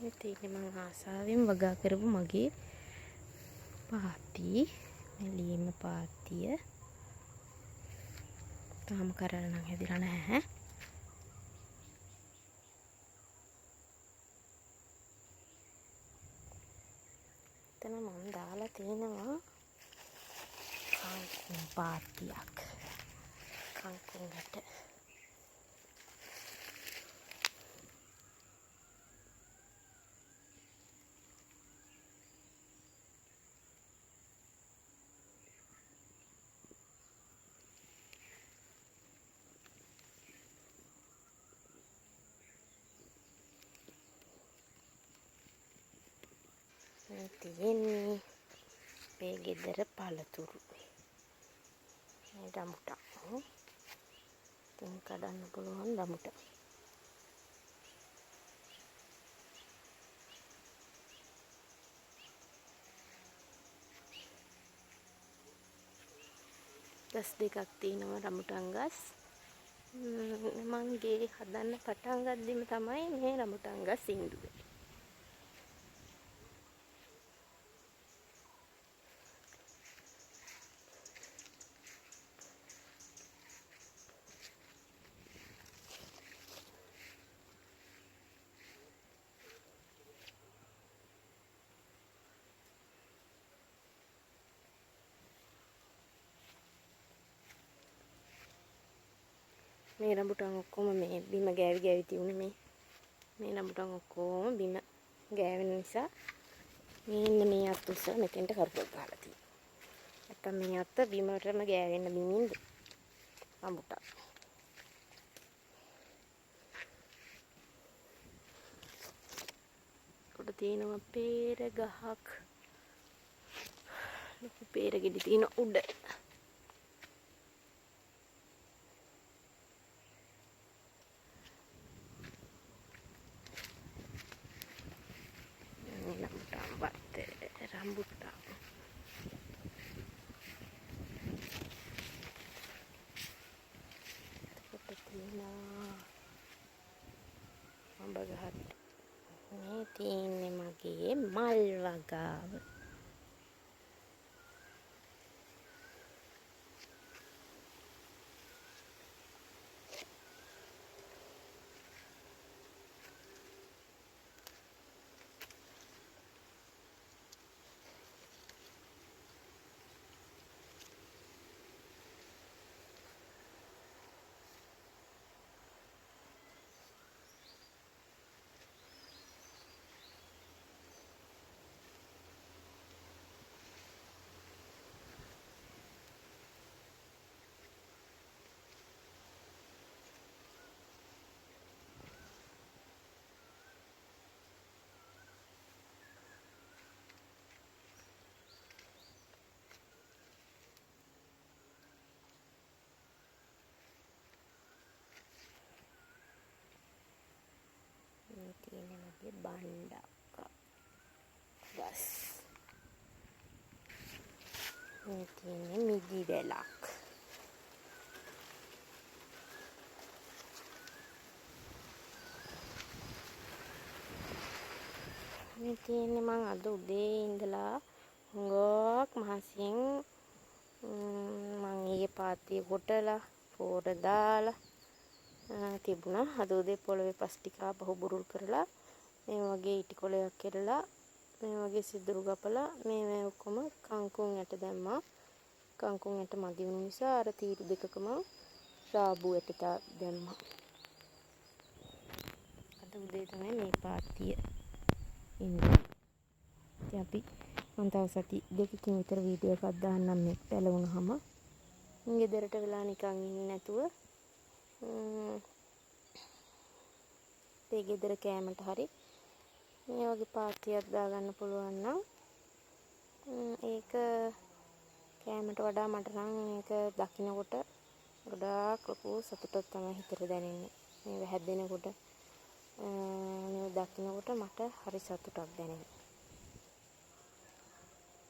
ඉතින් මම ආසාවෙන් වගා කරපු මගේ පාත්ති මෙලීම පාත්තිය තාම කරලා නම් හැදිලා නැහැ. එතන මම දාලා තිනවා කංකුම් පාත්තියක්. කංකුම් ගැට තියෙන්නේ මේ ගෙදර පළතුරු. මේ රඹුටන්. ඉතින් කඩන්න පුළුවන් රඹුටන්. ගස් දෙකක් තියෙනවා රඹුටන් ගස්. මං ගේ හදන්න පටන් ගද්දිම තමයි මේ රඹුටන් ගස් ඉඳුවේ. මේ රඹුටන් ඔක්කොම මේ බිම ගෑවි තියුනේ මේ රඹුටන් ඔක්කොම බිම ගෑවෙන නිසා මේ අත් උස මෙතෙන්ට කරපොත් ගහලා තියෙනවා. නැත්තම් මේ අත බිමටම ගෑවෙන්න බිමින්ද රඹුටන්. කොට තියෙනවා peer ගහක්. ලොකු peer ගෙඩි තියෙන උඩ. rambutan. Petina. Ambagahat. Ini tiene magi malwagaw. Ini tiene lagi bandak gas. Ini tiene midi velak. Ini tiene mang ada udah indela ngok mahasing mangi pati hotel lah තිබුණා. අද උදේ පොළවේ පස් ටික ආපහු බුරුල් කරලා මේ වගේ ඉටි කොලයක් කෙරලා මේ වගේ සිදුරු ගපලා මේ ඔක්කොම කංකුම් යට දැම්මා. කංකුම් යට මදි වුණු නිසා අර තීරු දෙකකම රාබු යට දැම්මා. අද උදේ තමයි මේ පාත්තිය ඉන්නේ. ඉතින් අපි මම තව සති දෙකකින් විතර වීඩියෝ එකක් දාන්නම් මේ පැලවුණාම. ගෙදරට වෙලා නිකන් ඉන්නේ නැතුව ඒ ගෙදර කෑමට හරි මේ වගේ පාත්තියක් දාගන්න පුළුවන් නම් ඒක කෑමට වඩා මට නම් මේක දකින්නකොට ගොඩාක් ලොකු සතුටක් තමයි හිතට දැනෙන්නේ. මේක හැදෙනකොට මේක දකින්නකොට මට හරි සතුටක් දැනෙනවා.